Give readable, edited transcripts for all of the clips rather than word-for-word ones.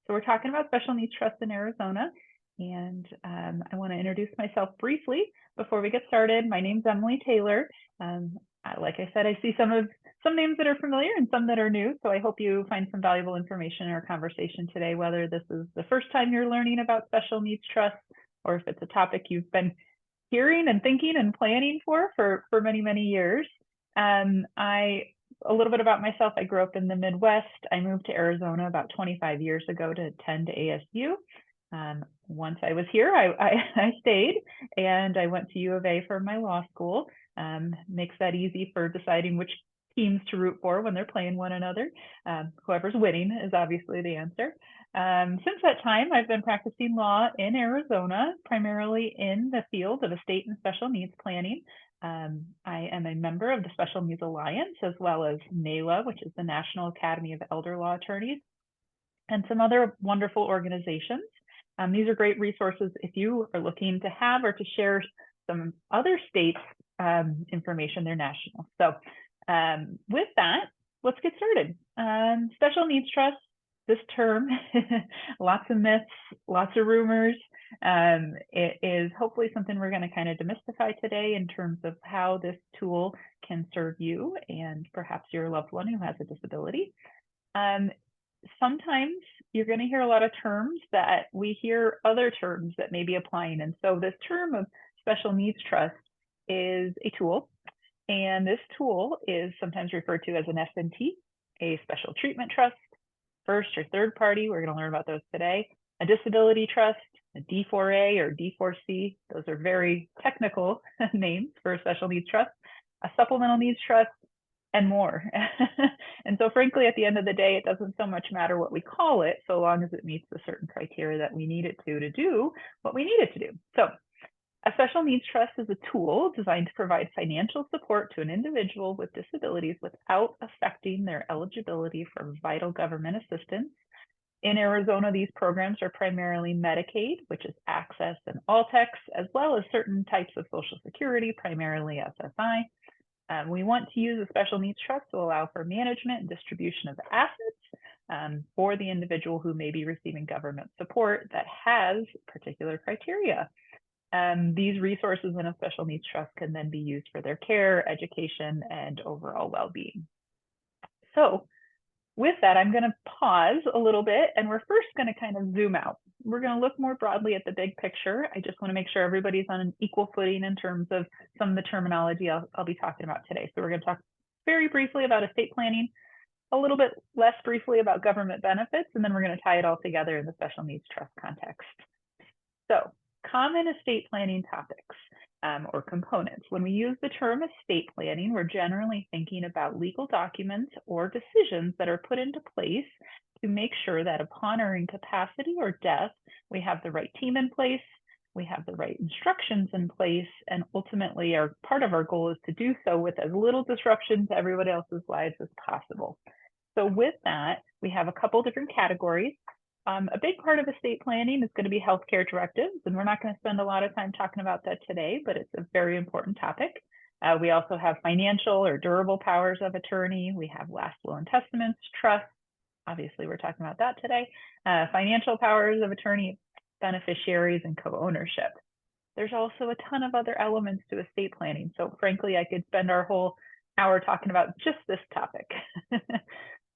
So we're talking about special needs trust in Arizona, and I want to introduce myself briefly before we get started. My name's Emily Taylor. Like I said, I see some names that are familiar and some that are new, so I hope you find some valuable information in our conversation today, whether this is the first time you're learning about special needs trust or if it's a topic you've been hearing and thinking and planning for many, many years. A little bit about myself. I grew up in the Midwest. I moved to Arizona about 25 years ago to attend ASU. Once I was here, I stayed and I went to U of A for my law school. Makes that easy for deciding which teams to root for when they're playing one another. Whoever's winning is obviously the answer. Since that time, I've been practicing law in Arizona, primarily in the field of estate and special needs planning. I am a member of the Special Needs Alliance, as well as NALA, which is the National Academy of Elder Law Attorneys, and some other wonderful organizations. These are great resources if you are looking to have or to share some other states' information. They're national. So with that, let's get started. Special needs trust, this term, lots of myths, lots of rumors. It is hopefully something we're going to kind of demystify today in terms of how this tool can serve you and perhaps your loved one who has a disability. Sometimes you're going to hear a lot of terms that we hear other terms that may be applying. And so this term of special needs trust is a tool. And this tool is sometimes referred to as an S&T, a special treatment trust, first or third party. We're going to learn about those today. A disability trust, a D4A or D4C. Those are very technical names for a special needs trust. A supplemental needs trust, and more. And so frankly, at the end of the day, it doesn't so much matter what we call it, so long as it meets the certain criteria that we need it to do what we need it to do. So a special needs trust is a tool designed to provide financial support to an individual with disabilities without affecting their eligibility for vital government assistance. In Arizona, these programs are primarily Medicaid, which is Access and All-Tex, as well as certain types of Social Security, primarily SSI. We want to use a special needs trust to allow for management and distribution of assets for the individual who may be receiving government support that has particular criteria. These resources in a special needs trust can then be used for their care, education, and overall well-being. So with that, I'm going to pause a little bit, and we're first going to kind of zoom out. We're going to look more broadly at the big picture. I just want to make sure everybody's on an equal footing in terms of some of the terminology I'll be talking about today. So we're going to talk very briefly about estate planning, a little bit less briefly about government benefits, and then we're going to tie it all together in the special needs trust context. So common estate planning topics or components. When we use the term estate planning, we're generally thinking about legal documents or decisions that are put into place to make sure that upon our incapacity or death, we have the right team in place, we have the right instructions in place, and ultimately part of our goal is to do so with as little disruption to everybody else's lives as possible. So with that, we have a couple different categories. A big part of estate planning is going to be healthcare directives, and we're not going to spend a lot of time talking about that today, but it's a very important topic. We also have financial or durable powers of attorney. We have last will and testaments, trust. Obviously, we're talking about that today. Financial powers of attorney, beneficiaries, and co-ownership. There's also a ton of other elements to estate planning. So frankly, I could spend our whole hour talking about just this topic.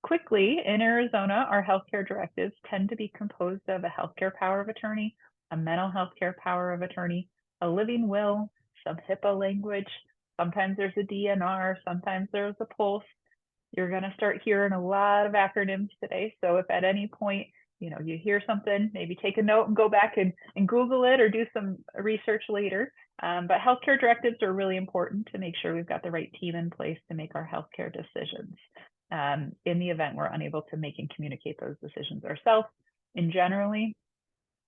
Quickly, in Arizona, our healthcare directives tend to be composed of a healthcare power of attorney, a mental health care power of attorney, a living will, some HIPAA language. Sometimes there's a DNR, sometimes there's a PULSE. You're going to start hearing a lot of acronyms today. So if at any point, you hear something, maybe take a note and go back and Google it or do some research later. But healthcare directives are really important to make sure we've got the right team in place to make our healthcare decisions. In the event we're unable to make and communicate those decisions ourselves. And generally,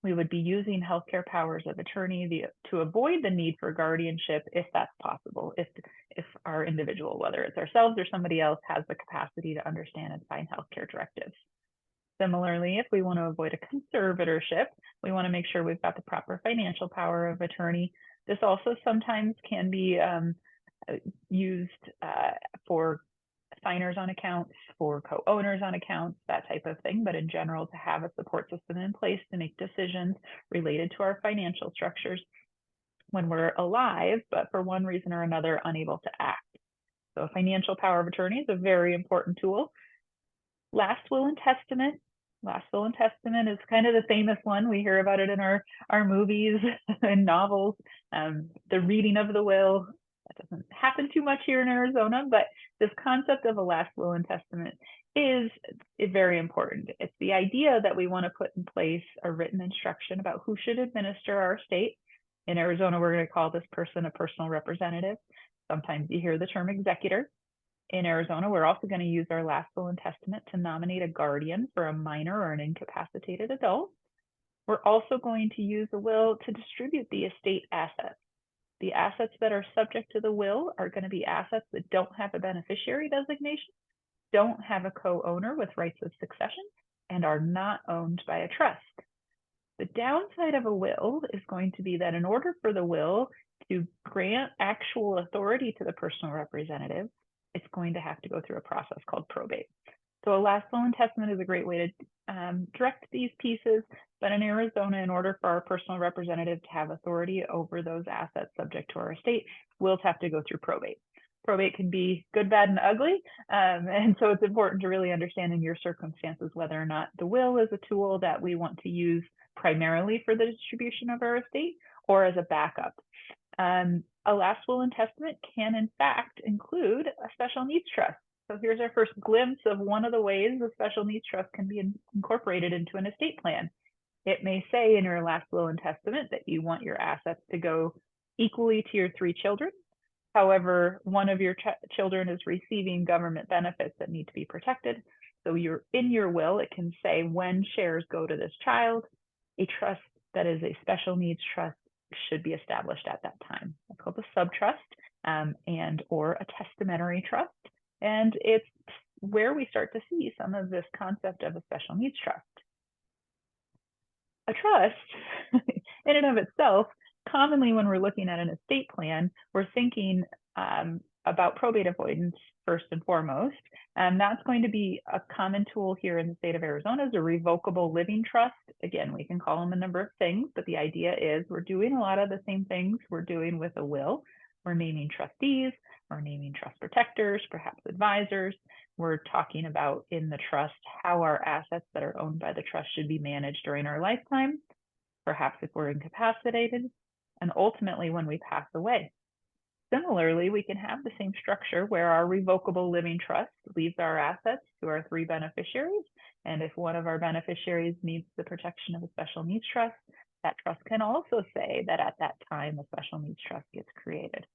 we would be using healthcare powers of attorney to avoid the need for guardianship if that's possible, if our individual, whether it's ourselves or somebody else, has the capacity to understand and sign healthcare directives. Similarly, if we want to avoid a conservatorship, we want to make sure we've got the proper financial power of attorney. This also sometimes can be used for signers on accounts, for co-owners on accounts, that type of thing. But in general, to have a support system in place to make decisions related to our financial structures when we're alive, but for one reason or another, unable to act. So financial power of attorney is a very important tool. Last will and testament. Last will and testament is kind of the famous one. We hear about it in our movies and novels. The reading of the will, that doesn't happen too much here in Arizona, but this concept of a last will and testament is very important. It's the idea that we want to put in place a written instruction about who should administer our estate. In Arizona, we're going to call this person a personal representative. Sometimes you hear the term executor. In Arizona, we're also going to use our last will and testament to nominate a guardian for a minor or an incapacitated adult. We're also going to use a will to distribute the estate assets. The assets that are subject to the will are going to be assets that don't have a beneficiary designation, don't have a co-owner with rights of succession, and are not owned by a trust. The downside of a will is going to be that in order for the will to grant actual authority to the personal representative, it's going to have to go through a process called probate. So a last will and testament is a great way to direct these pieces. But in Arizona, in order for our personal representative to have authority over those assets subject to our estate, wills have to go through probate. Probate can be good, bad, and ugly. And so it's important to really understand in your circumstances whether or not the will is a tool that we want to use primarily for the distribution of our estate or as a backup. A last will and testament can in fact include a special needs trust. So here's our first glimpse of one of the ways a special needs trust can be incorporated into an estate plan. It may say in your last will and testament that you want your assets to go equally to your 3 children. However, one of your children is receiving government benefits that need to be protected. So in your will, it can say when shares go to this child, a trust that is a special needs trust should be established at that time. It's called a subtrust and or a testamentary trust. And it's where we start to see some of this concept of a special needs trust. A trust, in and of itself, commonly when we're looking at an estate plan, we're thinking about probate avoidance first and foremost. And that's going to be a common tool here in the state of Arizona is a revocable living trust. Again, we can call them a number of things, but the idea is we're doing a lot of the same things we're doing with a will. We're naming trustees, we're naming trust protectors, perhaps advisors. We're talking about in the trust how our assets that are owned by the trust should be managed during our lifetime, perhaps if we're incapacitated, and ultimately when we pass away. Similarly, we can have the same structure where our revocable living trust leaves our assets to our 3 beneficiaries. And if one of our beneficiaries needs the protection of a special needs trust, that trust can also say that at that time a special needs trust gets created.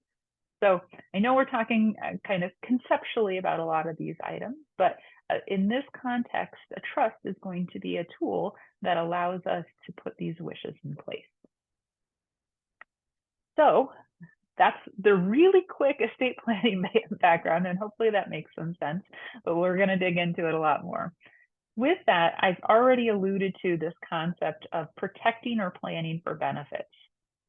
So I know we're talking kind of conceptually about a lot of these items, but in this context, a trust is going to be a tool that allows us to put these wishes in place. So that's the really quick estate planning background, and hopefully that makes some sense, but we're going to dig into it a lot more. With that, I've already alluded to this concept of protecting or planning for benefits.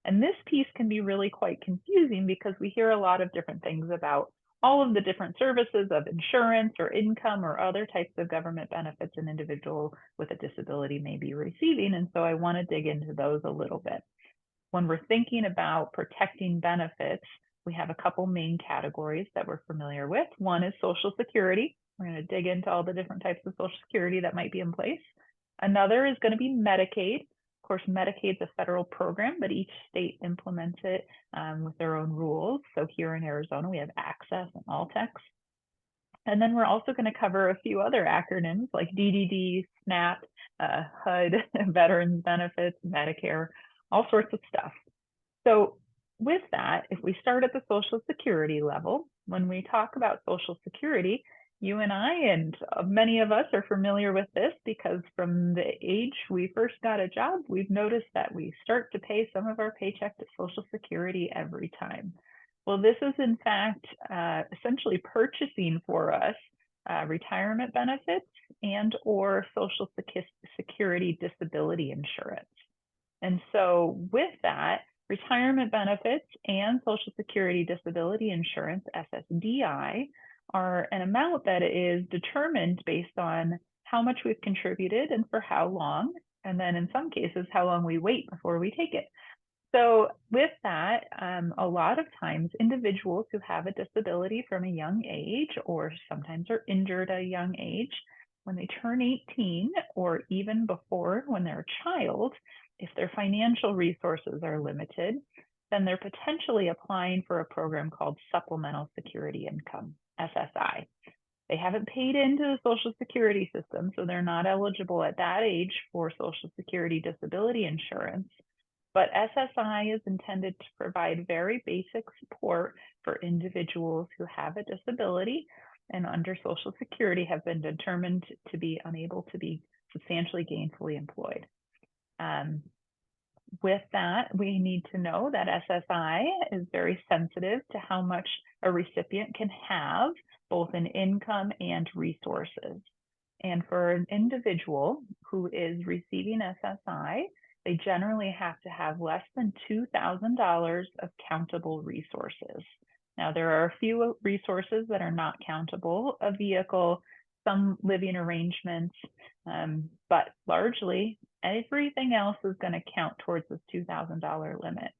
And this piece can be really quite confusing because we hear a lot of different things about all of the different services of insurance or income or other types of government benefits an individual with a disability may be receiving. And so I want to dig into those a little bit. When we're thinking about protecting benefits, we have a couple main categories that we're familiar with. One is Social Security. We're going to dig into all the different types of Social Security that might be in place. Another is going to be Medicaid. Of course, Medicaid is a federal program, but each state implements it with their own rules. So here in Arizona, we have Access and Alltex. And then we're also going to cover a few other acronyms like DDD, SNAP, HUD, Veterans Benefits, Medicare, all sorts of stuff. So with that, if we start at the Social Security level, when we talk about Social Security, you and I and many of us are familiar with this because from the age we first got a job, we've noticed that we start to pay some of our paycheck to Social Security every time. Well, this is in fact essentially purchasing for us retirement benefits and or Social Security disability insurance. And so with that, retirement benefits and Social Security disability insurance, SSDI, are an amount that is determined based on how much we've contributed and for how long, and then in some cases, how long we wait before we take it. So with that, a lot of times individuals who have a disability from a young age or sometimes are injured at a young age, when they turn 18 or even before when they're a child, if their financial resources are limited, then they're potentially applying for a program called Supplemental Security Income, SSI. They haven't paid into the Social Security system, so they're not eligible at that age for Social Security disability insurance. But SSI is intended to provide very basic support for individuals who have a disability and under Social Security have been determined to be unable to be substantially gainfully employed. With that, we need to know that SSI is very sensitive to how much a recipient can have, both in income and resources. And for an individual who is receiving SSI, they generally have to have less than $2,000 of countable resources. Now, there are a few resources that are not countable: a vehicle, some living arrangements, but largely everything else is going to count towards this $2,000 limit.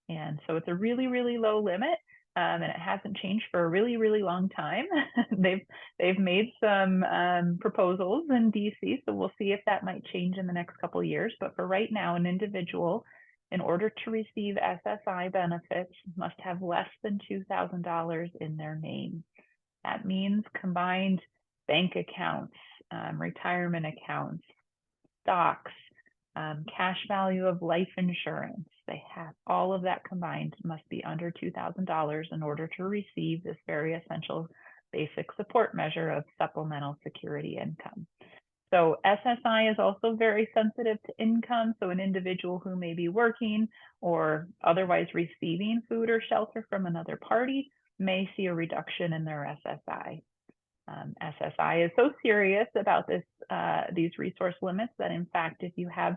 And so it's a really, really low limit. And it hasn't changed for a really, really long time. they've made some proposals in DC, so we'll see if that might change in the next couple of years. But for right now, an individual, in order to receive SSI benefits, must have less than $2,000 in their name. That means combined bank accounts, retirement accounts, stocks, cash value of life insurance. They have all of that combined must be under $2,000 in order to receive this very essential basic support measure of supplemental security income. So SSI is also very sensitive to income. So an individual who may be working or otherwise receiving food or shelter from another party may see a reduction in their SSI. SSI is so serious about these resource limits that, in fact, if you have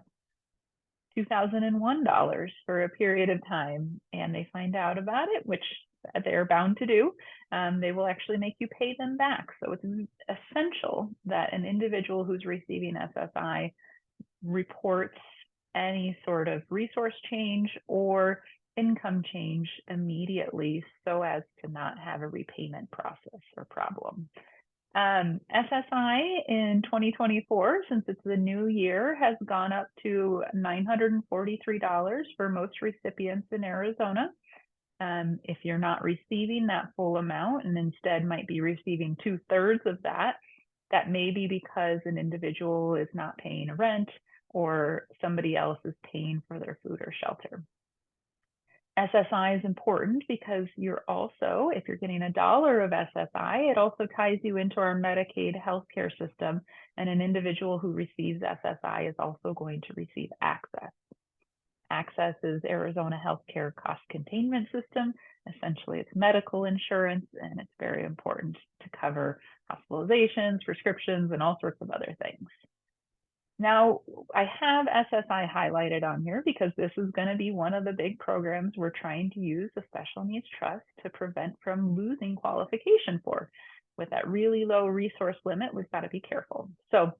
$2,001 for a period of time and they find out about it, which they're bound to do, they will actually make you pay them back. So it's essential that an individual who's receiving SSI reports any sort of resource change or income change immediately so as to not have a repayment process or problem. SSI in 2024, since it's the new year, has gone up to $943 for most recipients in Arizona. If you're not receiving that full amount and instead might be receiving 2/3 of that, that may be because an individual is not paying rent or somebody else is paying for their food or shelter. SSI is important because you're also, if you're getting $1 of SSI, it also ties you into our Medicaid healthcare system, and an individual who receives SSI is also going to receive access. Access is Arizona healthcare cost containment system. Essentially, it's medical insurance, and it's very important to cover hospitalizations, prescriptions, and all sorts of other things. Now, I have SSI highlighted on here because this is going to be one of the big programs we're trying to use the Special Needs Trust to prevent from losing qualification for. With that really low resource limit, we've got to be careful. So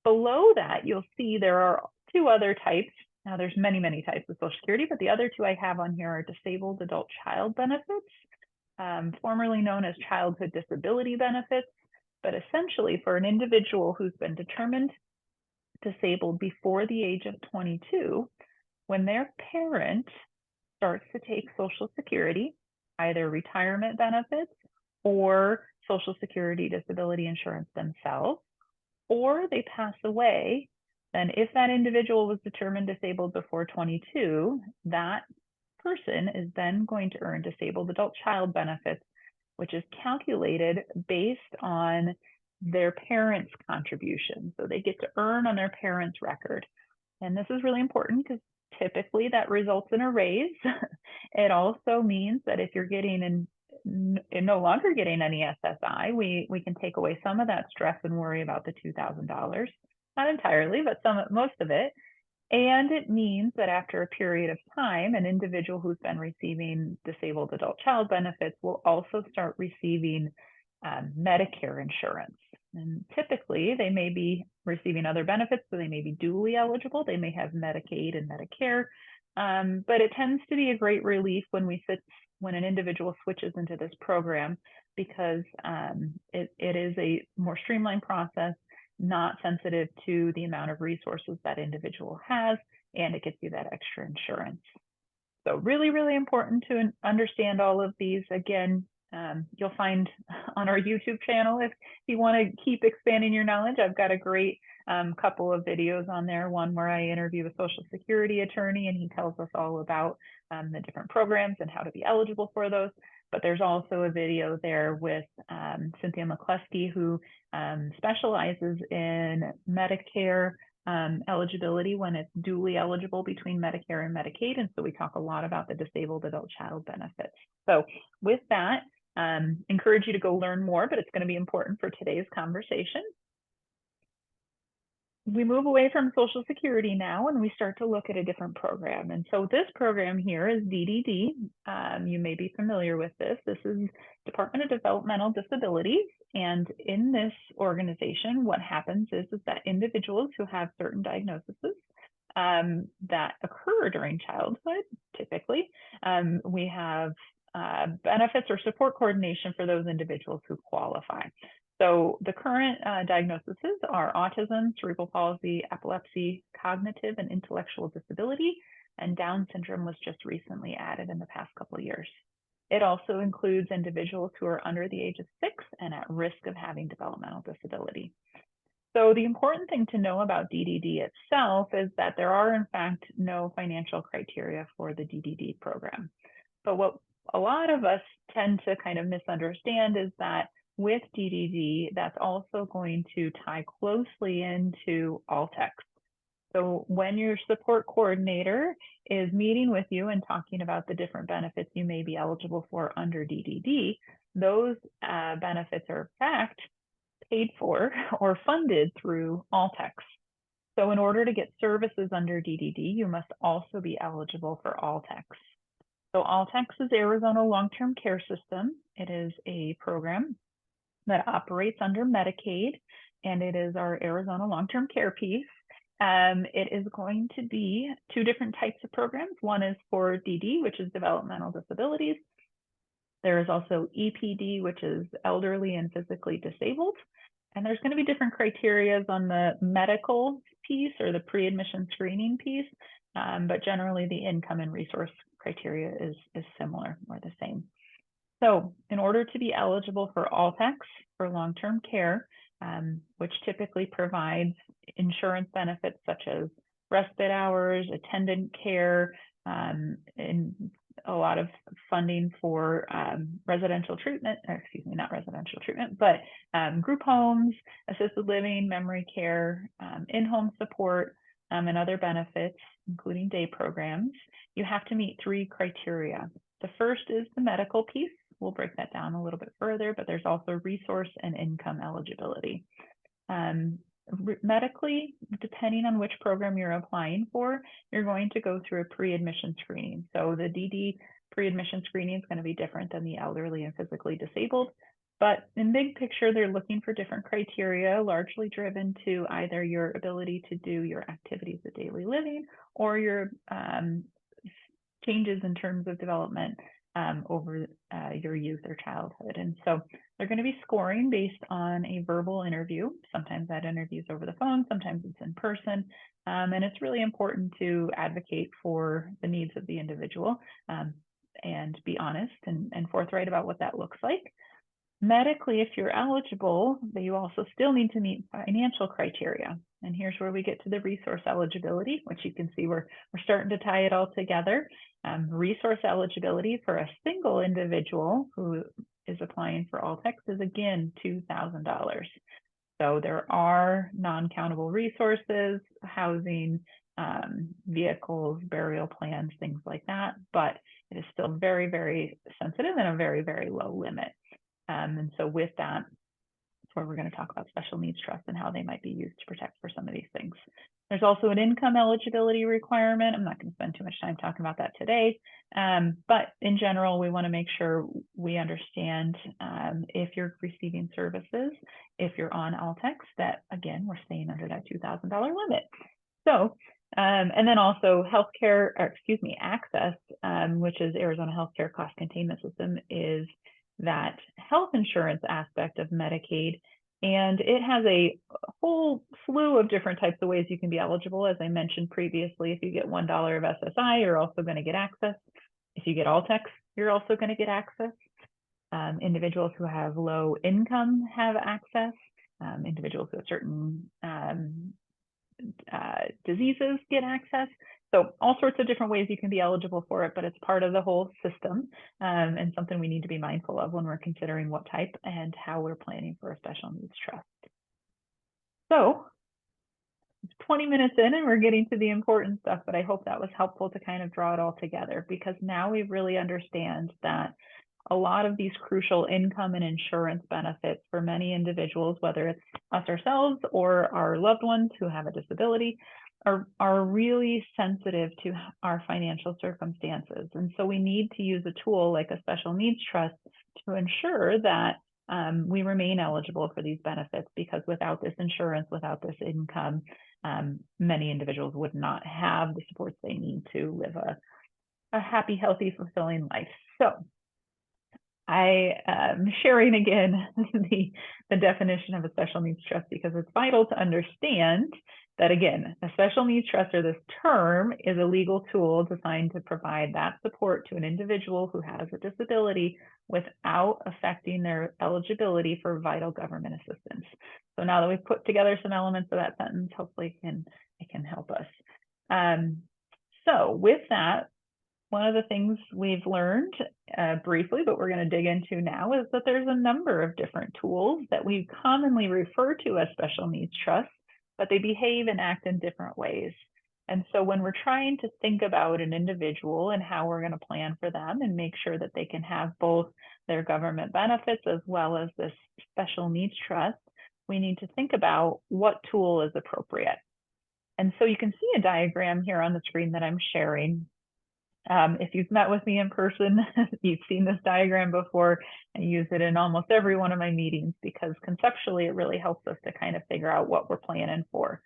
below that, you'll see there are two other types. Now, there's many, many types of Social Security, but the other two I have on here are disabled adult child benefits, formerly known as childhood disability benefits. But essentially, for an individual who's been determined disabled before the age of 22, when their parent starts to take Social Security, either retirement benefits or Social Security disability insurance themselves, or they pass away, then if that individual was determined disabled before 22, that person is then going to earn disabled adult child benefits, which is calculated based on their parents' contribution. So they get to earn on their parents' record. And this is really important because typically that results in a raise. It also means that if you're getting no longer getting any SSI, we can take away some of that stress and worry about the $2,000. Not entirely, but most of it. And it means that after a period of time, an individual who's been receiving disabled adult child benefits will also start receiving Medicare insurance. And typically, they may be receiving other benefits, so they may be dually eligible. They may have Medicaid and Medicare, but it tends to be a great relief when an individual switches into this program, because it is a more streamlined process, not sensitive to the amount of resources that individual has, and it gets you that extra insurance. So really, really important to understand all of these. Again, you'll find on our YouTube channel, if you want to keep expanding your knowledge, I've got a great couple of videos on there. One where I interview a Social Security attorney, and he tells us all about the different programs and how to be eligible for those. But there's also a video there with Cynthia McCluskey, who specializes in Medicare eligibility when it's dually eligible between Medicare and Medicaid. And so we talk a lot about the disabled adult child benefits. So with that, encourage you to go learn more, but it's going to be important for today's conversation. We move away from Social Security now, and we start to look at a different program. And so this program here is DDD. You may be familiar with this. This is Department of Developmental Disabilities. And in this organization, what happens is that individuals who have certain diagnoses that occur during childhood, typically, we have benefits or support coordination for those individuals who qualify. So the current diagnoses are autism, cerebral palsy, epilepsy, cognitive and intellectual disability, and Down syndrome was just recently added in the past couple of years. It also includes individuals who are under the age of 6 and at risk of having developmental disability. So the important thing to know about DDD itself is that there are, in fact, no financial criteria for the DDD program. But what a lot of us tend to kind of misunderstand is that with DDD, that's also going to tie closely into ALTEX. So when your support coordinator is meeting with you and talking about the different benefits you may be eligible for under DDD, those benefits are in fact paid for or funded through ALTEX. So in order to get services under DDD, you must also be eligible for ALTEX. So ALTEX is Arizona Long-Term Care System. It is a program that operates under Medicaid, and it is our Arizona long-term care piece. It is going to be 2 different types of programs. One is for DD, which is developmental disabilities. There is also EPD, which is elderly and physically disabled. And there's going to be different criteria on the medical piece or the pre-admission screening piece, but generally the income and resource criteria is similar or the same. So in order to be eligible for ALTEX for long-term care, which typically provides insurance benefits such as respite hours, attendant care, and a lot of funding for residential treatment, or excuse me, not residential treatment, but group homes, assisted living, memory care, in-home support, and other benefits, including day programs, you have to meet 3 criteria. The first is the medical piece. We'll break that down a little bit further, but there's also resource and income eligibility. Medically, depending on which program you're applying for, you're going to go through a pre-admission screening. So the DD pre-admission screening is going to be different than the elderly and physically disabled. But in big picture, they're looking for different criteria, largely driven to either your ability to do your activities of daily living or your changes in terms of development over your youth or childhood. And so they're going to be scoring based on a verbal interview. Sometimes that interview is over the phone, sometimes it's in person. And it's really important to advocate for the needs of the individual and be honest and forthright about what that looks like. Medically, if you're eligible, you also still need to meet financial criteria. And here's where we get to the resource eligibility, which you can see we're starting to tie it all together. Resource eligibility for a single individual who is applying for ALTEX is again $2,000. So there are non-countable resources, housing, vehicles, burial plans, things like that, but it is still very, very sensitive and a very, very low limit. And so with that, where we're going to talk about special needs trusts and how they might be used to protect for some of these things. There's also an income eligibility requirement. I'm not going to spend too much time talking about that today, but in general, we want to make sure we understand if you're receiving services, if you're on LTEX, that again, we're staying under that $2,000 limit. So, and then also healthcare, or excuse me, access, which is Arizona Healthcare Cost Containment System, is that health insurance aspect of Medicaid. And it has a whole slew of different types of ways you can be eligible. As I mentioned previously, if you get $1 of SSI, you're also going to get access. If you get Altex, you're also going to get access. Individuals who have low income have access. Individuals who have certain diseases get access. So all sorts of different ways you can be eligible for it, but it's part of the whole system, and something we need to be mindful of when we're considering what type and how we're planning for a special needs trust. So it's 20 minutes in and we're getting to the important stuff, but I hope that was helpful to kind of draw it all together, because now we really understand that a lot of these crucial income and insurance benefits for many individuals, whether it's us ourselves or our loved ones who have a disability, are really sensitive to our financial circumstances. And so we need to use a tool like a special needs trust to ensure that we remain eligible for these benefits, because without this insurance, without this income, many individuals would not have the supports they need to live a happy, healthy, fulfilling life. So I am sharing again the definition of a special needs trust, because it's vital to understand that, again, a special needs trust, or this term, is a legal tool designed to provide that support to an individual who has a disability without affecting their eligibility for vital government assistance. So now that we've put together some elements of that sentence, hopefully it can help us. So with that, one of the things we've learned briefly, but we're going to dig into now, is that there's a number of different tools that we commonly refer to as special needs trusts, but they behave and act in different ways. And so when we're trying to think about an individual and how we're going to plan for them and make sure that they can have both their government benefits as well as this special needs trust, we need to think about what tool is appropriate. And so you can see a diagram here on the screen that I'm sharing. If you've met with me in person, you've seen this diagram before. I use it in almost every one of my meetings, because conceptually it really helps us to kind of figure out what we're planning for.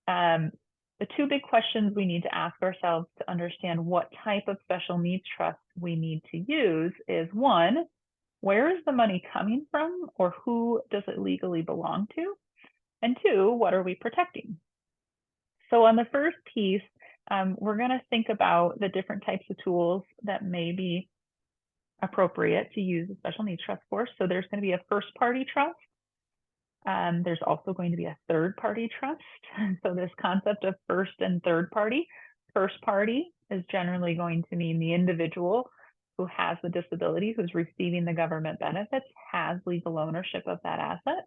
The two big questions we need to ask ourselves to understand what type of special needs trust we need to use is, one, where is the money coming from, or who does it legally belong to? And two, what are we protecting? So on the first piece, we're going to think about the different types of tools that may be appropriate to use a special needs trust for. So there's going to be a first party trust. There's also going to be a third party trust. So this concept of first and third party is generally going to mean the individual who has the disability, who's receiving the government benefits, has legal ownership of that asset.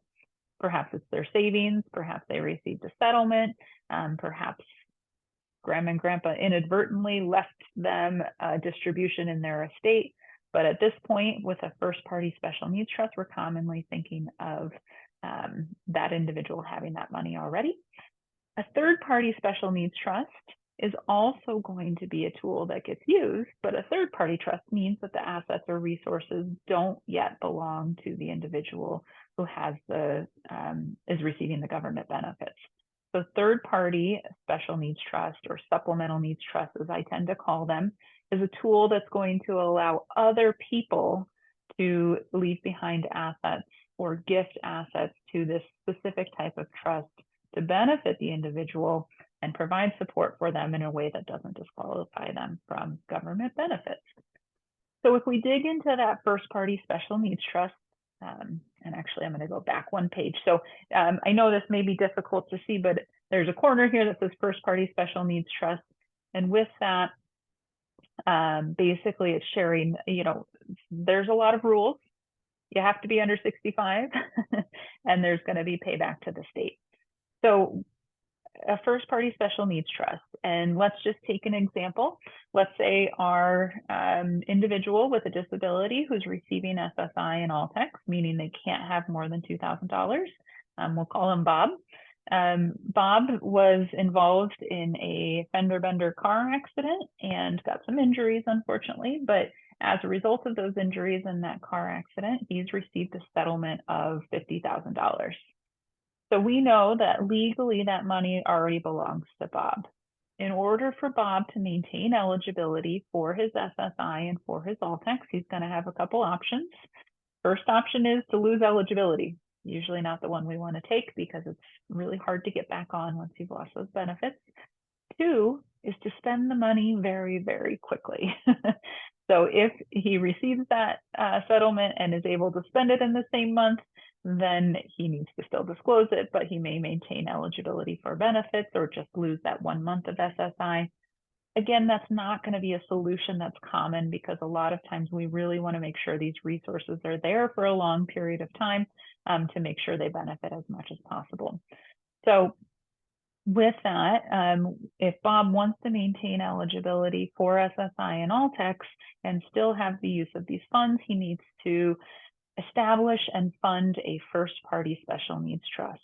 Perhaps it's their savings, perhaps they received a settlement, perhaps grandma and grandpa inadvertently left them a distribution in their estate. But at this point, with a first party special needs trust, we're commonly thinking of that individual having that money already. A third party special needs trust is also going to be a tool that gets used, but a third party trust means that the assets or resources don't yet belong to the individual who has is receiving the government benefits. So third party special needs trust, or supplemental needs trust, as I tend to call them, is a tool that's going to allow other people to leave behind assets or gift assets to this specific type of trust to benefit the individual and provide support for them in a way that doesn't disqualify them from government benefits. So if we dig into that first party special needs trust, and actually I'm going to go back one page. So I know this may be difficult to see, but there's a corner here that says first party special needs trust. And with that, basically it's sharing, there's a lot of rules. You have to be under 65 and there's going to be payback to the state. So a first party special needs trust. And let's just take an example. Let's say our individual with a disability who's receiving SSI and Altex, meaning they can't have more than $2,000. We'll call him Bob. Bob was involved in a fender bender car accident and got some injuries, unfortunately, but as a result of those injuries in that car accident, he's received a settlement of $50,000. So we know that legally that money already belongs to Bob. In order for Bob to maintain eligibility for his SSI and for his Altex, he's going to have a couple options. First option is to lose eligibility. Usually not the one we want to take because it's really hard to get back on once you've lost those benefits. Two is to spend the money very, very quickly. So if he receives that settlement and is able to spend it in the same month, then he needs to still disclose it, but he may maintain eligibility for benefits or just lose that 1 month of SSI. Again, that's not going to be a solution that's common because a lot of times we really want to make sure these resources are there for a long period of time to make sure they benefit as much as possible. So with that, if Bob wants to maintain eligibility for SSI and Altex and still have the use of these funds, he needs to establish and fund a first-party special needs trust.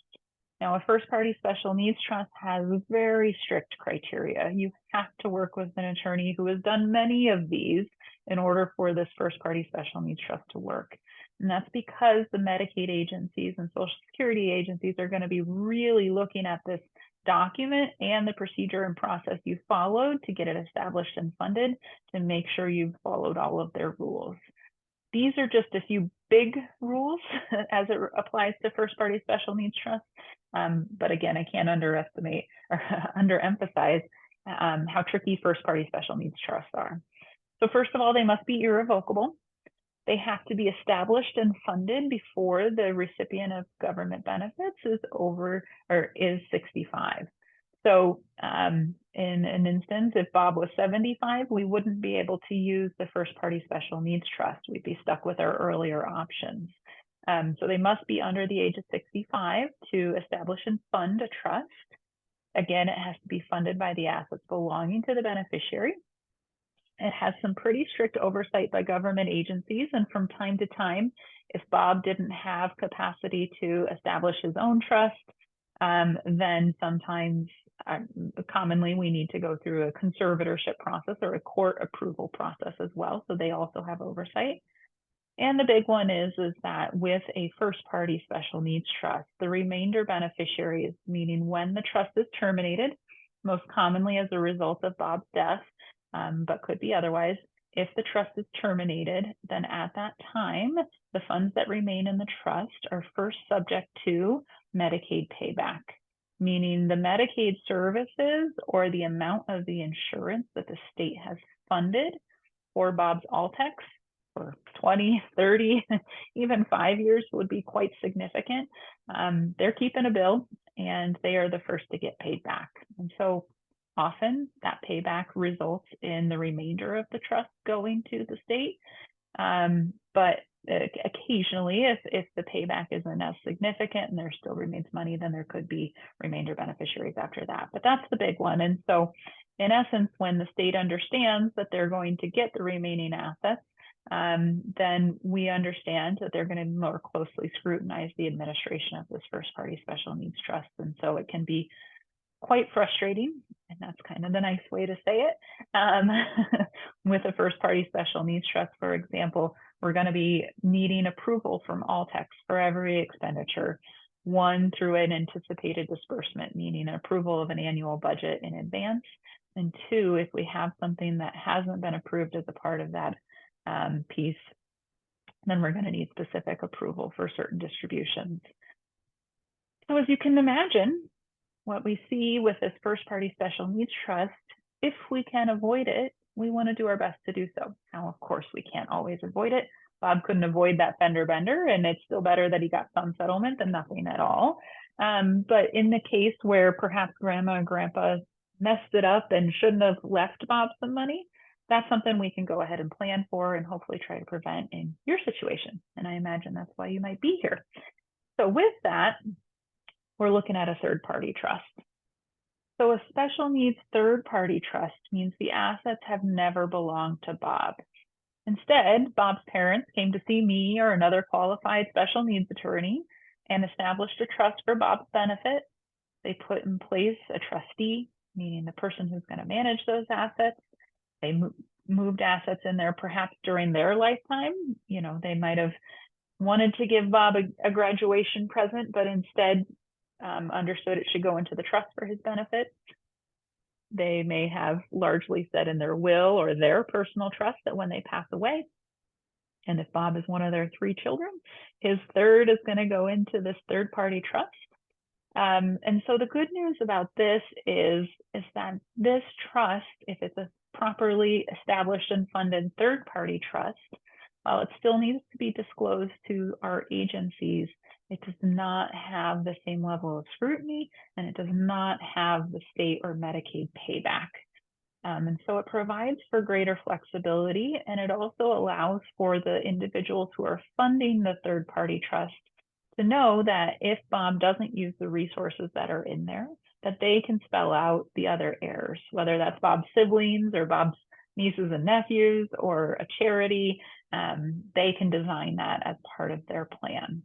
Now, a first-party special needs trust has very strict criteria. You have to work with an attorney who has done many of these in order for this first-party special needs trust to work. And that's because the Medicaid agencies and Social Security agencies are going to be really looking at this document and the procedure and process you followed to get it established and funded to make sure you've followed all of their rules. These are just a few big rules as it applies to first party special needs trusts. But again, I can't underestimate or underemphasize how tricky first party special needs trusts are. So first of all, they must be irrevocable. They have to be established and funded before the recipient of government benefits is over or is 65. So in an instance, if Bob was 75, we wouldn't be able to use the first party special needs trust. We'd be stuck with our earlier options. So they must be under the age of 65 to establish and fund a trust. Again, it has to be funded by the assets belonging to the beneficiary. It has some pretty strict oversight by government agencies. And from time to time, if Bob didn't have capacity to establish his own trust, then sometimes, commonly, we need to go through a conservatorship process or a court approval process as well. So they also have oversight. And the big one is that with a first party special needs trust, the remainder beneficiaries, meaning when the trust is terminated, most commonly as a result of Bob's death, but could be otherwise. If the trust is terminated, then at that time, the funds that remain in the trust are first subject to Medicaid payback, meaning the Medicaid services or the amount of the insurance that the state has funded for Bob's Altex for 20, 30, even 5 years would be quite significant. They're keeping a bill and they are the first to get paid back. And so often that payback results in the remainder of the trust going to the state. But occasionally, if the payback isn't as significant and there still remains money, then there could be remainder beneficiaries after that. But that's the big one. And so in essence, when the state understands that they're going to get the remaining assets, then we understand that they're going to more closely scrutinize the administration of this first party special needs trust. And so it can be quite frustrating, and that's kind of the nice way to say it. With a first party special needs trust, for example, we're going to be needing approval from Altex for every expenditure. One, through an anticipated disbursement, meaning approval of an annual budget in advance. And two, if we have something that hasn't been approved as a part of that piece, then we're going to need specific approval for certain distributions. So as you can imagine, what we see with this first party special needs trust, if we can avoid it, we want to do our best to do so. Now, of course, we can't always avoid it. Bob couldn't avoid that fender bender, and it's still better that he got some settlement than nothing at all. But in the case where perhaps grandma and grandpa messed it up and shouldn't have left Bob some money, that's something we can go ahead and plan for and hopefully try to prevent in your situation. And I imagine that's why you might be here. So with that, we're looking at a third party trust. So a special needs third-party trust means the assets have never belonged to Bob. Instead, Bob's parents came to see me or another qualified special needs attorney and established a trust for Bob's benefit. They put in place a trustee, meaning the person who's going to manage those assets. They moved assets in there perhaps during their lifetime. You know, they might have wanted to give Bob a graduation present, but instead understood it should go into the trust for his benefit. They may have largely said in their will or their personal trust that when they pass away, and if Bob is one of their 3 children, his third is going to go into this third-party trust. And so the good news about this is that this trust, if it's a properly established and funded third-party trust, while it still needs to be disclosed to our agencies, it does not have the same level of scrutiny, and it does not have the state or Medicaid payback. And so it provides for greater flexibility, and it also allows for the individuals who are funding the third-party trust to know that if Bob doesn't use the resources that are in there, that they can spell out the other heirs, whether that's Bob's siblings or Bob's nieces and nephews or a charity. They can design that as part of their plan.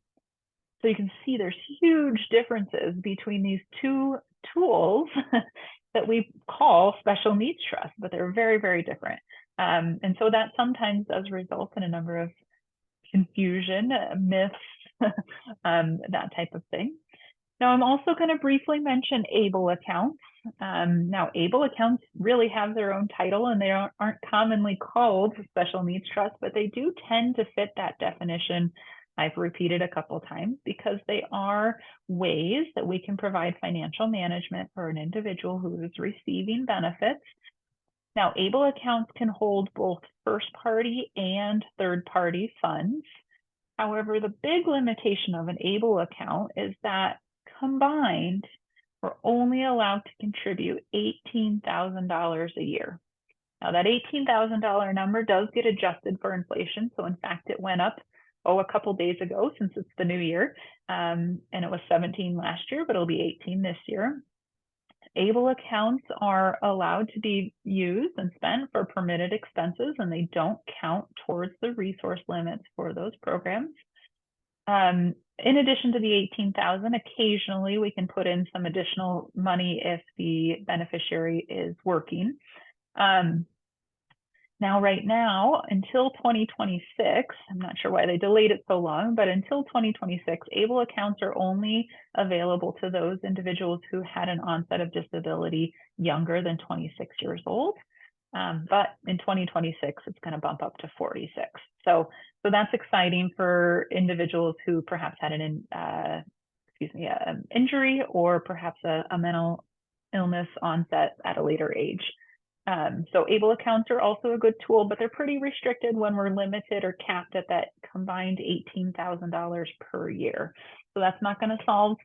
So you can see there's huge differences between these 2 tools that we call special needs trust, but they're very, very different. And so that sometimes does result in a number of confusion, myths, that type of thing. Now, I'm also going to briefly mention ABLE accounts. Now, ABLE accounts really have their own title, and they aren't commonly called special needs trust, but they do tend to fit that definition. I've repeated a couple times because they are ways that we can provide financial management for an individual who is receiving benefits. Now, ABLE accounts can hold both first-party and third-party funds. However, the big limitation of an ABLE account is that combined, we're only allowed to contribute $18,000 a year. Now, that $18,000 number does get adjusted for inflation. So in fact, it went up a couple days ago since it's the new year. And it was 17 last year, but it'll be 18 this year. ABLE accounts are allowed to be used and spent for permitted expenses, and they don't count towards the resource limits for those programs. In addition to the $18,000, occasionally we can put in some additional money if the beneficiary is working. Now, right now, until 2026, I'm not sure why they delayed it so long, but until 2026, ABLE accounts are only available to those individuals who had an onset of disability younger than 26 years old. But in 2026, it's going to bump up to 46. So that's exciting for individuals who perhaps had an injury or perhaps a mental illness onset at a later age. So ABLE accounts are also a good tool, but they're pretty restricted when we're limited or capped at that combined $18,000 per year. So that's not going to solve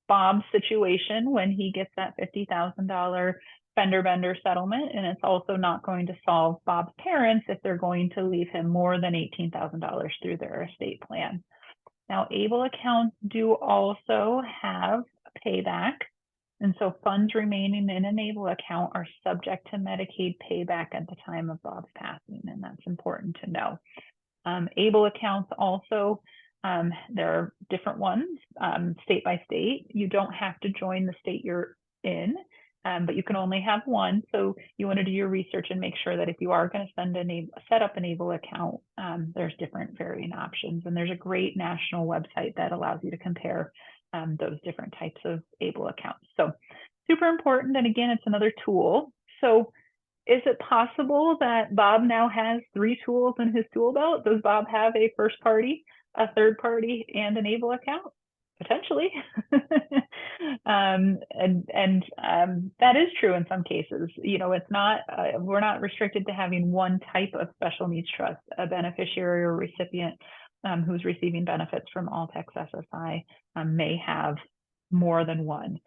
Bob's situation when he gets that $50,000 fender bender settlement, and it's also not going to solve Bob's parents if they're going to leave him more than $18,000 through their estate plan. Now, ABLE accounts do also have a payback. And so funds remaining in an ABLE account are subject to Medicaid payback at the time of Bob's passing, and that's important to know. ABLE accounts also, there are different ones, state by state. You don't have to join the state you're in, but you can only have one. So you want to do your research and make sure that if you are going to set up an ABLE account, there's different varying options. And there's a great national website that allows you to compare those different types of ABLE accounts. So super important. And again, it's another tool. So is it possible that Bob now has 3 tools in his tool belt? Does Bob have a first party, a third party, and an ABLE account? Potentially. And that is true in some cases. You know, it's not, we're not restricted to having one type of special needs trust. A beneficiary or recipient who's receiving benefits from All-Tax SSI may have more than one.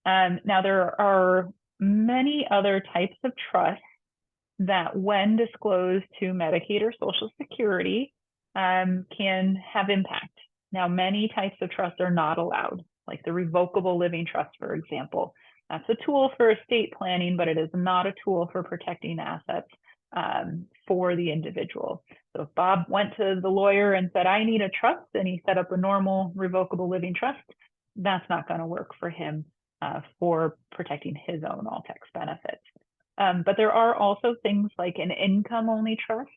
Now, there are many other types of trusts that, when disclosed to Medicaid or Social Security, can have impact. Now, many types of trusts are not allowed, like the revocable living trust, for example. That's a tool for estate planning, but it is not a tool for protecting assets for the individual. So if Bob went to the lawyer and said, I need a trust, and he set up a normal revocable living trust, that's not going to work for him for protecting his own all tax benefits. But there are also things like an income-only trust.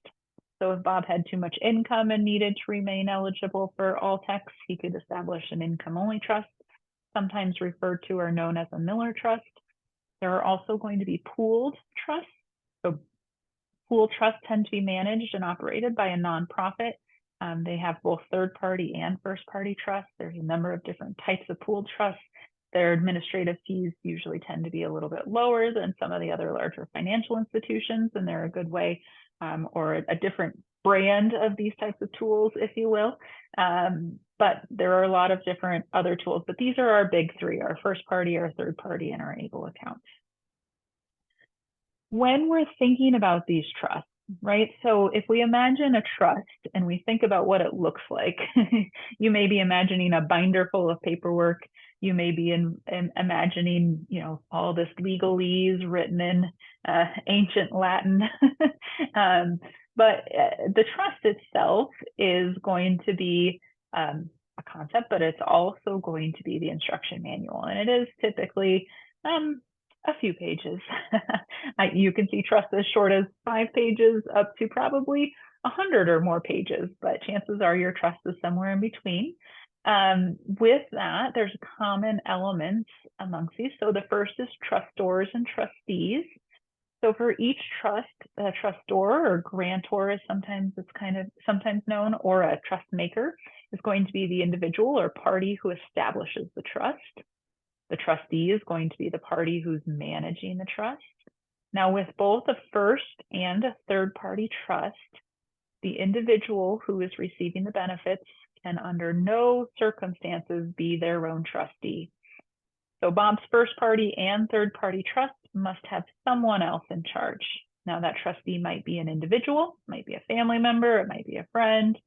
So if Bob had too much income and needed to remain eligible for all tax, he could establish an income-only trust, sometimes referred to or known as a Miller trust. There are also going to be pooled trusts. So pooled trusts tend to be managed and operated by a nonprofit. They have both third-party and first-party trusts. There's a number of different types of pooled trusts. Their administrative fees usually tend to be a little bit lower than some of the other larger financial institutions, and they're a good way or a different brand of these types of tools, if you will. But there are a lot of different other tools, but these are our big three: our first party, our third party, and our able accounts. When we're thinking about these trusts, right? So if we imagine a trust and we think about what it looks like, you may be imagining a binder full of paperwork. You may be imagining, all this legalese written in ancient Latin. But the trust itself is going to be a concept, but it's also going to be the instruction manual. And it is typically a few pages. You can see trusts as short as 5 pages up to probably 100 or more pages, but chances are your trust is somewhere in between. With that, there's common elements amongst these. So the first is trustors and trustees. So for each trust, a trustor or grantor is sometimes known, or a trust maker is going to be the individual or party who establishes the trust. The trustee is going to be the party who's managing the trust. Now, with both a first and a third party trust, the individual who is receiving the benefits can under no circumstances be their own trustee. So Bob's first party and third party trust must have someone else in charge. Now, that trustee might be an individual, might be a family member, it might be a friend,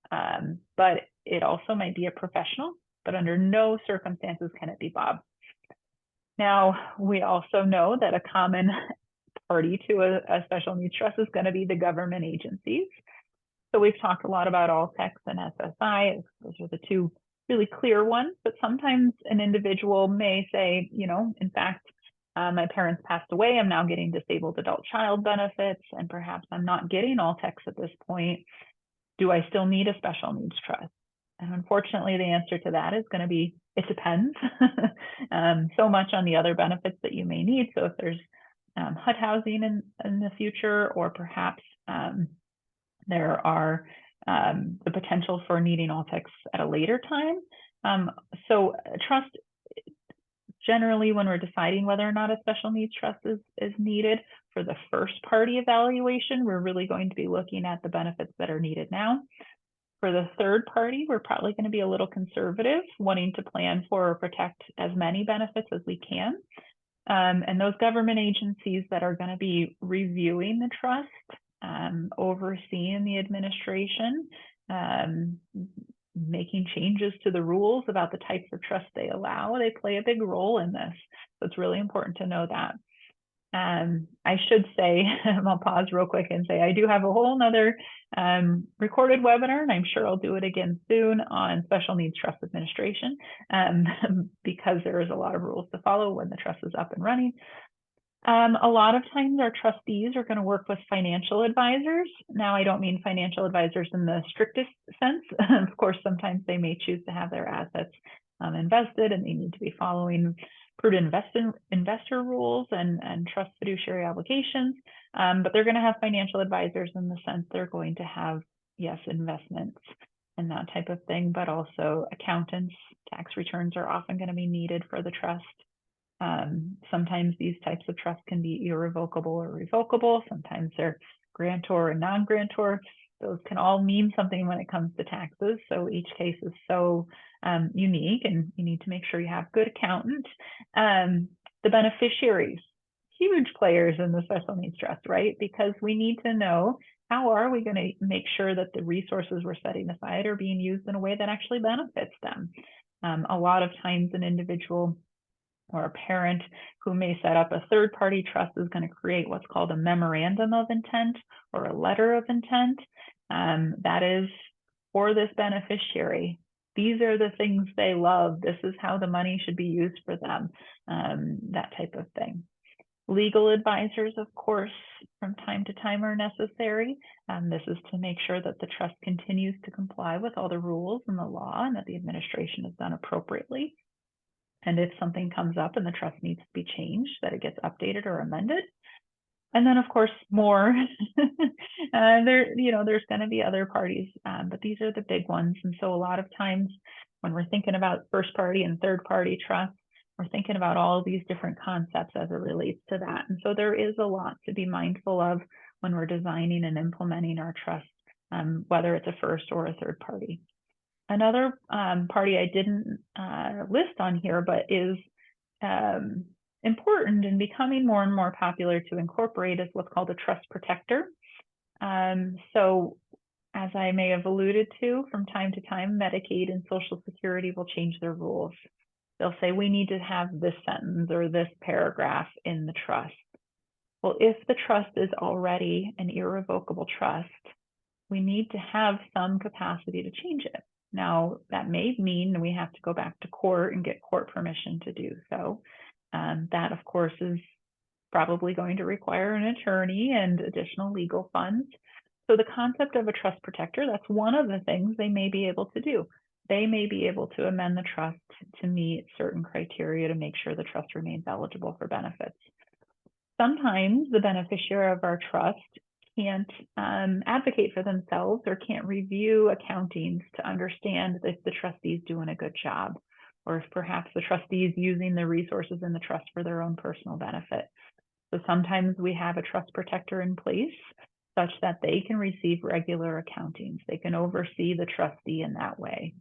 but it also might be a professional, but under no circumstances can it be Bob. Now, we also know that a common party to a special needs trust is going to be the government agencies. So we've talked a lot about Alltex and SSI. Those are the two really clear ones, but sometimes an individual may say, in fact, my parents passed away, I'm now getting disabled adult child benefits, and perhaps I'm not getting Alltex at this point. Do I still need a special needs trust? And unfortunately, the answer to that is going to be, it depends so much on the other benefits that you may need. So if there's HUD housing in the future, or perhaps there are the potential for needing Alltex at a later time. So trust, generally, when we're deciding whether or not a special needs trust is needed, for the first party evaluation, we're really going to be looking at the benefits that are needed now. For the third party, we're probably going to be a little conservative, wanting to plan for or protect as many benefits as we can. And those government agencies that are going to be reviewing the trust, overseeing the administration, making changes to the rules about the types of trust they allow, they play a big role in this. So it's really important to know that. I should say, I'll pause real quick and say, I do have a whole nother recorded webinar, and I'm sure I'll do it again soon on special needs trust administration, because there is a lot of rules to follow when the trust is up and running. A lot of times our trustees are going to work with financial advisors. Now, I don't mean financial advisors in the strictest sense. Of course, sometimes they may choose to have their assets invested, and they need to be following prudent investor rules and trust fiduciary obligations. But they're going to have financial advisors in the sense they're going to have, yes, investments and that type of thing, but also accountants. Tax returns are often going to be needed for the trust. Sometimes these types of trusts can be irrevocable or revocable. Sometimes they're grantor and non-grantor. Those can all mean something when it comes to taxes. So each case is so unique, and you need to make sure you have good accountants. The beneficiaries, huge players in the special needs trust, right? Because we need to know, how are we going to make sure that the resources we're setting aside are being used in a way that actually benefits them? A lot of times an individual or a parent who may set up a third-party trust is going to create what's called a memorandum of intent or a letter of intent. That is for this beneficiary. These are the things they love. This is how the money should be used for them, that type of thing. Legal advisors, of course, from time to time are necessary. This is to make sure that the trust continues to comply with all the rules and the law and that the administration is done appropriately. And if something comes up and the trust needs to be changed, that it gets updated or amended. And then, of course, more. There's going to be other parties, but these are the big ones. And so a lot of times when we're thinking about first party and third party trust, we're thinking about all of these different concepts as it relates to that. And so there is a lot to be mindful of when we're designing and implementing our trust, whether it's a first or a third party. Another party I didn't list on here, but is important and becoming more and more popular to incorporate is what's called a trust protector. So as I may have alluded to, from time to time, Medicaid and Social Security will change their rules. They'll say, we need to have this sentence or this paragraph in the trust. Well, if the trust is already an irrevocable trust, we need to have some capacity to change it. Now, that may mean we have to go back to court and get court permission to do so. That, of course, is probably going to require an attorney and additional legal funds. So the concept of a trust protector, that's one of the things they may be able to do. They may be able to amend the trust to meet certain criteria to make sure the trust remains eligible for benefits. Sometimes the beneficiary of our trust can't advocate for themselves or can't review accountings to understand if the trustee is doing a good job, or if perhaps the trustee is using the resources in the trust for their own personal benefit. So sometimes we have a trust protector in place such that they can receive regular accountings. They can oversee the trustee in that way.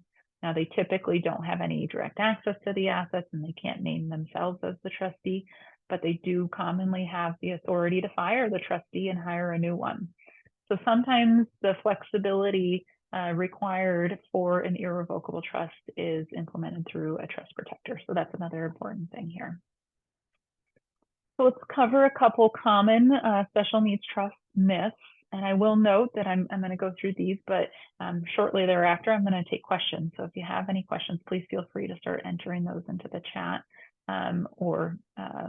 Now, they typically don't have any direct access to the assets and they can't name themselves as the trustee, but they do commonly have the authority to fire the trustee and hire a new one. So sometimes the flexibility required for an irrevocable trust is implemented through a trust protector. So that's another important thing here. So let's cover a couple common special needs trust myths. And I will note that I'm going to go through these, but shortly thereafter, I'm going to take questions. So if you have any questions, please feel free to start entering those into the chat or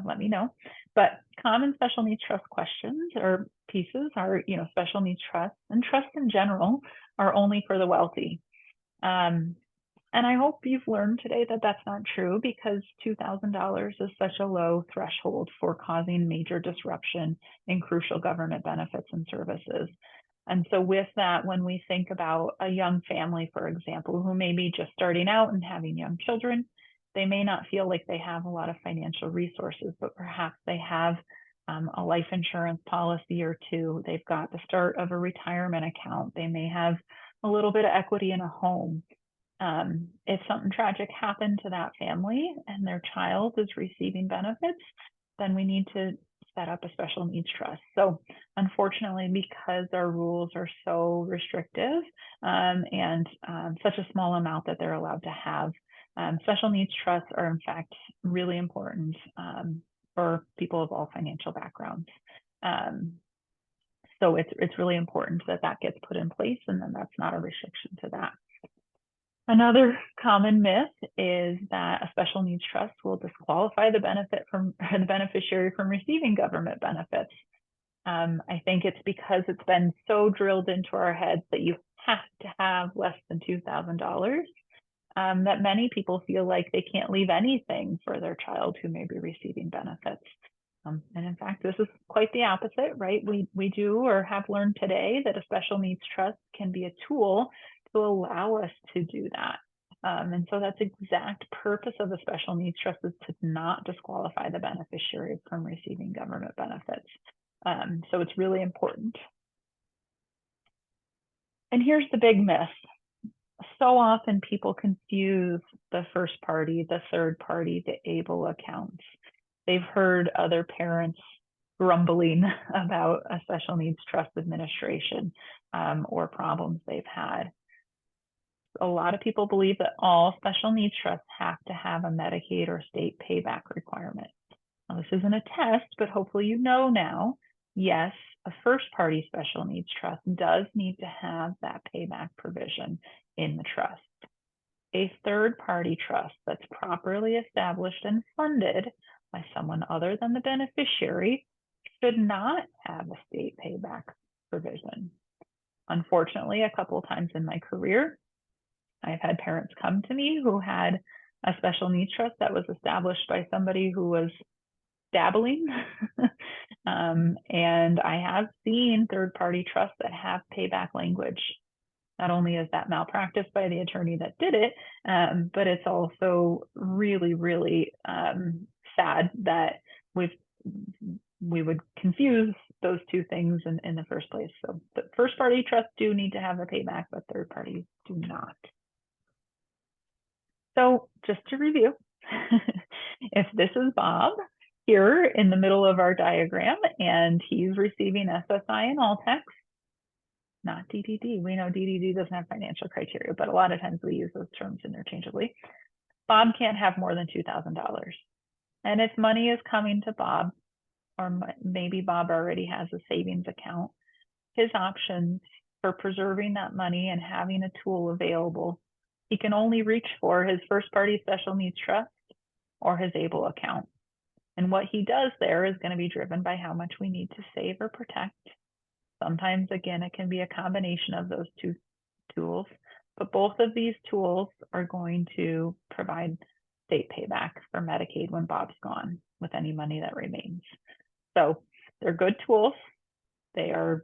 let me know. But common special needs trust questions or pieces are, special needs trust and trust in general are only for the wealthy. And I hope you've learned today that that's not true, because $2,000 is such a low threshold for causing major disruption in crucial government benefits and services. And so with that, when we think about a young family, for example, who may be just starting out and having young children, they may not feel like they have a lot of financial resources, but perhaps they have a life insurance policy or two. They've got the start of a retirement account. They may have a little bit of equity in a home. If something tragic happened to that family and their child is receiving benefits, then we need to set up a special needs trust. So unfortunately, because our rules are so restrictive and such a small amount that they're allowed to have, special needs trusts are in fact really important for people of all financial backgrounds. So it's really important that that gets put in place, and then that's not a restriction to that. Another common myth is that a special needs trust will disqualify the beneficiary from receiving government benefits. I think it's because it's been so drilled into our heads that you have to have less than $2,000 that many people feel like they can't leave anything for their child who may be receiving benefits. And in fact, this is quite the opposite, right? We do or have learned today that a special needs trust can be a tool to allow us to do that. And so that's the exact purpose of the special needs trust, is to not disqualify the beneficiary from receiving government benefits. So it's really important. And here's the big myth. So often people confuse the first party, the third party, the ABLE accounts. They've heard other parents grumbling about a special needs trust administration or problems they've had. a lot of people believe that all special needs trusts have to have a Medicaid or state payback requirement. Now, this isn't a test, but hopefully you know now, yes, a first-party special needs trust does need to have that payback provision in the trust. A third-party trust that's properly established and funded by someone other than the beneficiary should not have a state payback provision. Unfortunately, a couple of times in my career, I've had parents come to me who had a special needs trust that was established by somebody who was dabbling. And I have seen third-party trusts that have payback language. Not only is that malpractice by the attorney that did it, but it's also really, really sad that we would confuse those two things in the first place. So the first party trusts do need to have a payback, but third parties do not. So just to review, if this is Bob here in the middle of our diagram and he's receiving SSI and all tax, not DDD. We know DDD doesn't have financial criteria, but a lot of times we use those terms interchangeably. Bob can't have more than $2,000. And if money is coming to Bob, or maybe Bob already has a savings account, his options for preserving that money and having a tool available, he can only reach for his first party special needs trust or his ABLE account. And what he does there is going to be driven by how much we need to save or protect. Sometimes, again, it can be a combination of those two tools, but both of these tools are going to provide state payback for Medicaid when Bob's gone with any money that remains. So they're good tools. They are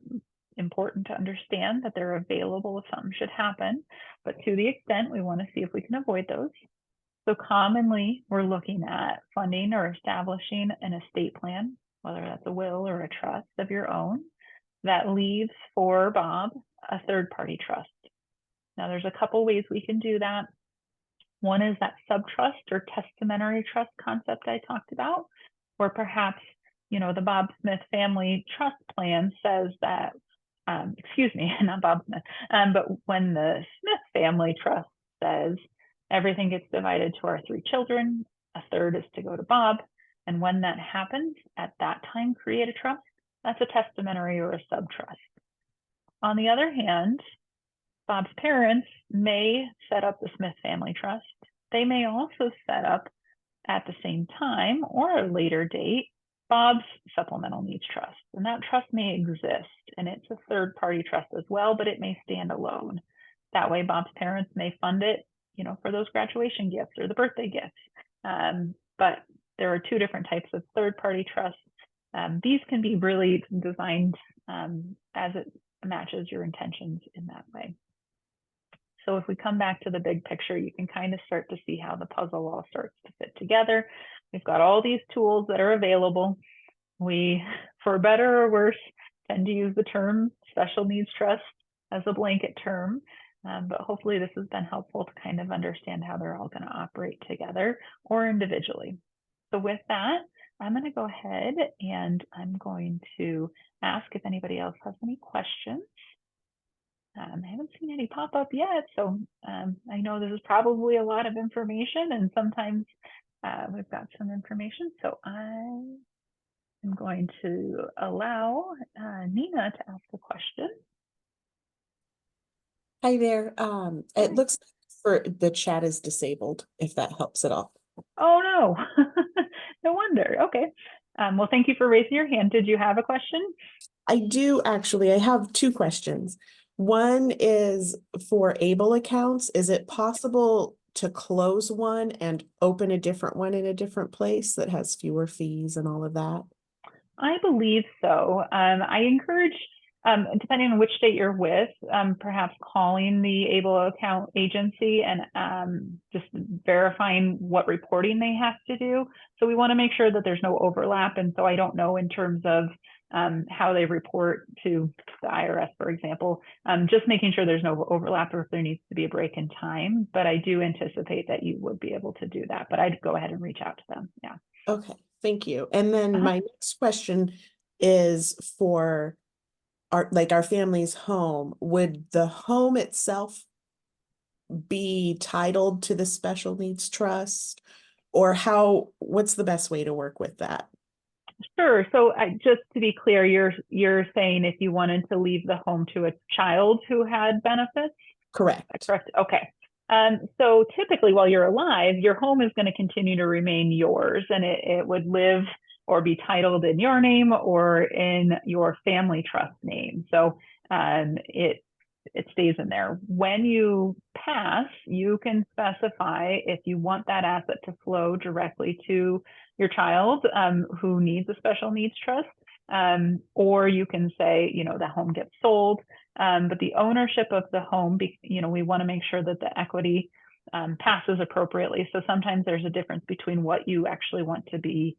important to understand that they're available if something should happen, but to the extent we want to see if we can avoid those. So commonly we're looking at funding or establishing an estate plan, whether that's a will or a trust of your own, that leaves for Bob a third-party trust. Now, there's a couple ways we can do that. One is that subtrust or testamentary trust concept I talked about, where perhaps, you know, the Bob Smith family trust plan says that, excuse me, not Bob Smith, but when the Smith family trust says everything gets divided to our 3 children, a third is to go to Bob, and when that happens, at that time, create a trust. That's a testamentary or a subtrust. On the other hand, Bob's parents may set up the Smith family trust. They may also set up at the same time or a later date Bob's supplemental needs trust. And that trust may exist, and it's a third-party trust as well, but it may stand alone. That way, Bob's parents may fund it, you know, for those graduation gifts or the birthday gifts. But there are 2 different types of third-party trusts. These can be really designed as it matches your intentions in that way. So if we come back to the big picture, you can kind of start to see how the puzzle all starts to fit together. We've got all these tools that are available. We, for better or worse, tend to use the term special needs trust as a blanket term, but hopefully this has been helpful to kind of understand how they're all going to operate together or individually. So with that, I'm going to go ahead and I'm going to ask if anybody else has any questions. I haven't seen any pop up yet, so I know this is probably a lot of information, and sometimes we've got some information. So I am going to allow Nina to ask a question. Hi there. It looks like for the chat is disabled, if that helps at all. Oh, no. No wonder. Okay. Well, thank you for raising your hand. Did you have a question? I do actually. I have 2 questions. One is for ABLE accounts. Is it possible to close one and open a different one in a different place that has fewer fees and all of that? I believe so. I encourage, depending on which state you're with, perhaps calling the ABLE account agency and just verifying what reporting they have to do. So we want to make sure that there's no overlap. And so I don't know in terms of how they report to the IRS, for example, just making sure there's no overlap or if there needs to be a break in time. But I do anticipate that you would be able to do that. But I'd go ahead and reach out to them. Yeah. Okay, thank you. And then my next question is for our family's home. Would the home itself be titled to the special needs trust? Or what's the best way to work with that? Sure. So just to be clear, you're saying if you wanted to leave the home to a child who had benefits? Correct. Correct. Okay. So typically while you're alive, your home is going to continue to remain yours, and it would live or be titled in your name or in your family trust name. So it stays in there. When you pass, you can specify if you want that asset to flow directly to your child who needs a special needs trust, or you can say, the home gets sold. But the ownership of the home, we want to make sure that the equity passes appropriately. So sometimes there's a difference between what you actually want to be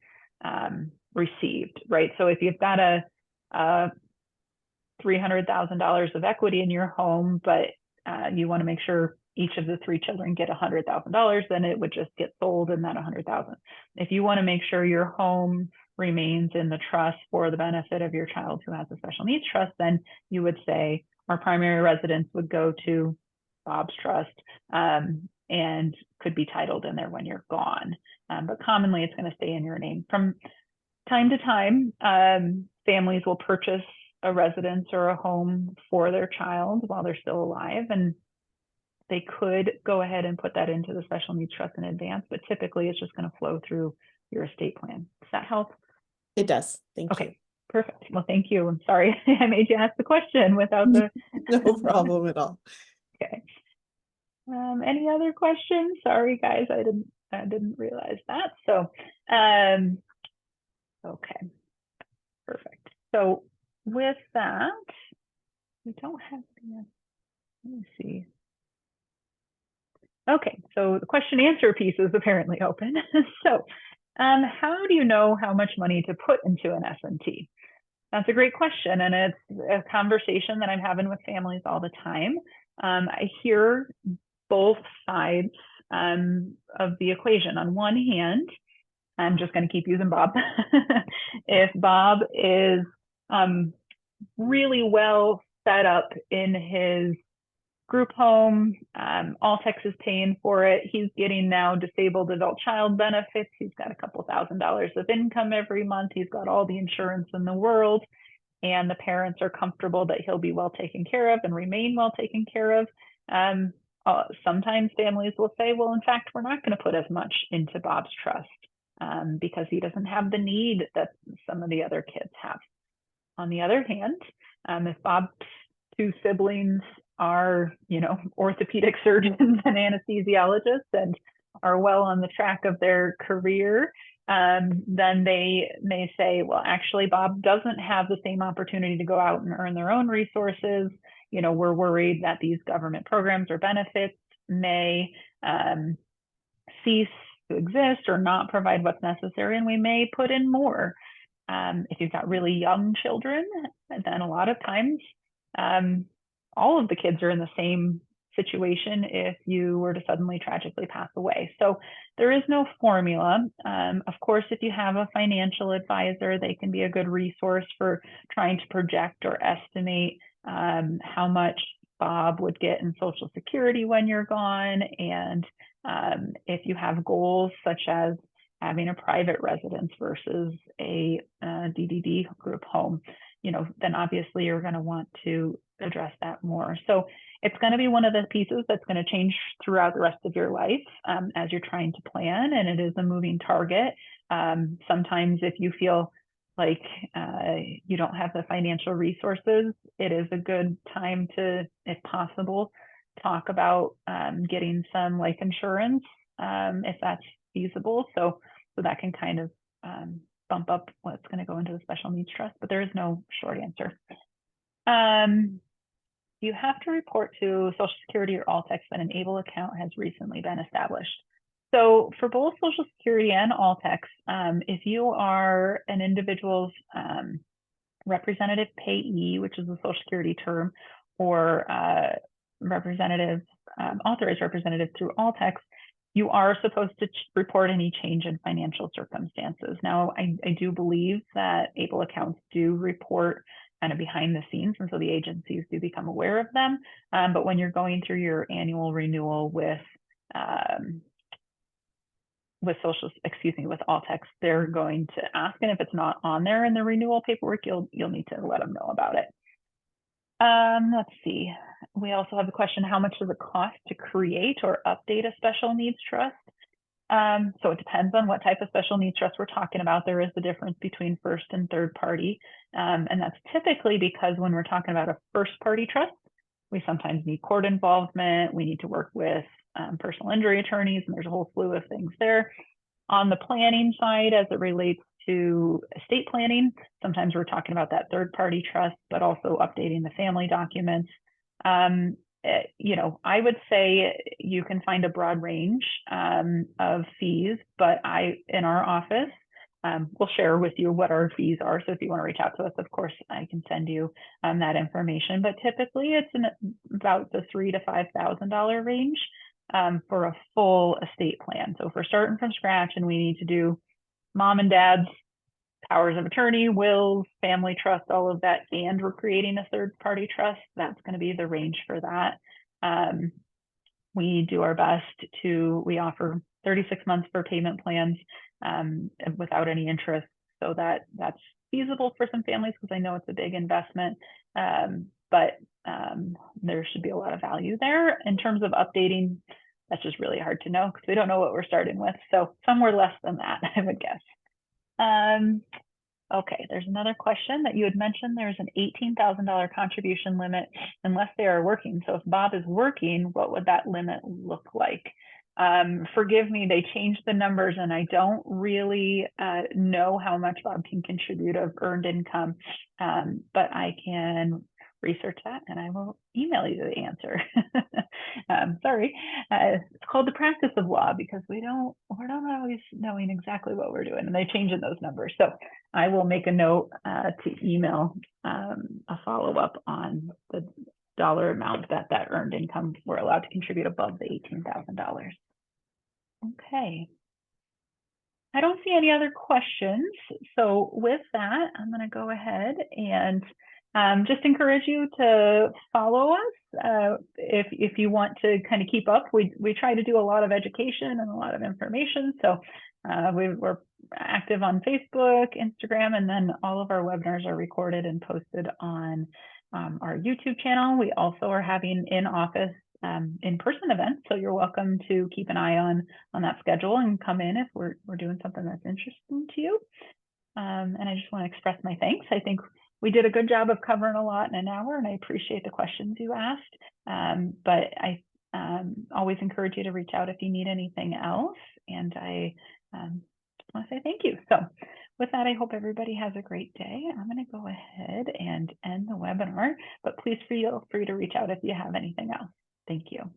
received, right? So if you've got a $300,000 of equity in your home, but you want to make sure each of the 3 children get $100,000, then it would just get sold in that $100,000. If you want to make sure your home remains in the trust for the benefit of your child who has a special needs trust, then you would say our primary residence would go to Bob's trust and could be titled in there when you're gone. But commonly it's going to stay in your name. From time to time, families will purchase a residence or a home for their child while they're still alive, and they could go ahead and put that into the special needs trust in advance, but typically it's just going to flow through your estate plan. Does that help? It does. Thank you. Okay, perfect. Well, thank you. I'm sorry I made you ask the question without the No problem at all. Okay. Any other questions? Sorry, guys, I didn't realize that. So, okay, perfect. So with that, we don't have the, let me see. Okay, so the question answer piece is apparently open. So how do you know how much money to put into an S&T? That's a great question, and it's a conversation that I'm having with families all the time. I hear both sides of the equation. On one hand, I'm just going to keep using Bob. If Bob is really well set up in his group home, all Texas paying for it, he's getting now disabled adult child benefits, he's got a couple $1,000s of income every month, he's got all the insurance in the world, and the parents are comfortable that he'll be well taken care of and remain well taken care of. Sometimes families will say, well, in fact, we're not going to put as much into Bob's trust because he doesn't have the need that some of the other kids have. On the other hand, if Bob's 2 siblings are, orthopedic surgeons and anesthesiologists and are well on the track of their career, then they may say, well, actually, Bob doesn't have the same opportunity to go out and earn their own resources. We're worried that these government programs or benefits may cease to exist or not provide what's necessary, and we may put in more. If you've got really young children, then a lot of times all of the kids are in the same situation if you were to suddenly tragically pass away. So there is no formula. Of course, if you have a financial advisor, they can be a good resource for trying to project or estimate how much Bob would get in Social Security when you're gone. And if you have goals such as having a private residence versus a DDD group home, then obviously you're going to want to address that more. So it's going to be one of the pieces that's going to change throughout the rest of your life as you're trying to plan, and it is a moving target. Sometimes if you feel like you don't have the financial resources, it is a good time to, if possible, talk about getting some life insurance if that's feasible. So that can kind of bump up what's going to go into the special needs trust, but there is no short answer. You have to report to Social Security or Alltex that an ABLE account has recently been established. So for both Social Security and Alltex, if you are an individual's representative payee, which is a Social Security term, or representative, authorized representative through Alltex, you are supposed to report any change in financial circumstances. Now, I do believe that ABLE accounts do report kind of behind the scenes, and so the agencies do become aware of them. But when you're going through your annual renewal with with All-Tex, they're going to ask, and if it's not on there in the renewal paperwork, you'll need to let them know about it. Let's see. We also have the question, how much does it cost to create or update a special needs trust? So it depends on what type of special needs trust we're talking about. There is the difference between first and third party. And that's typically because when we're talking about a first party trust, we sometimes need court involvement. We need to work with personal injury attorneys, and there's a whole slew of things there. On the planning side, as it relates to estate planning, sometimes we're talking about that third party trust, but also updating the family documents. You know, I would say you can find a broad range of fees, but in our office, we'll share with you what our fees are. So if you want to reach out to us, of course, I can send you that information. But typically, it's about the $3,000 to $5,000 range for a full estate plan. So if we're starting from scratch and we need to do mom and dad's powers of attorney, wills, family trust, all of that, and we're creating a third party trust, that's going to be the range for that. We do our best we offer 36 months for payment plans without any interest, so that's feasible for some families, because I know it's a big investment, but there should be a lot of value there. In terms of updating, that's just really hard to know because we don't know what we're starting with. So somewhere less than that, I would guess. Okay, there's another question that you had mentioned. There's an $18,000 contribution limit unless they are working. So if Bob is working, what would that limit look like? Forgive me, they changed the numbers and I don't really know how much Bob can contribute of earned income, but I can research that and I will email you the answer. Sorry, it's called the practice of law because we're not always knowing exactly what we're doing, and they're changing those numbers. So I will make a note to email a follow-up on the dollar amount that earned income we're allowed to contribute above the $18,000. Okay. I don't see any other questions. So with that, I'm going to go ahead and just encourage you to follow us if you want to kind of keep up. We try to do a lot of education and a lot of information. So we're active on Facebook, Instagram, and then all of our webinars are recorded and posted on our YouTube channel. We also are having in-office in-person events, so you're welcome to keep an eye on that schedule and come in if we're doing something that's interesting to you. And I just want to express my thanks. I think we did a good job of covering a lot in an hour, and I appreciate the questions you asked. But I always encourage you to reach out if you need anything else. And I just want to say thank you. So with that, I hope everybody has a great day. I'm going to go ahead and end the webinar, but please feel free to reach out if you have anything else. Thank you.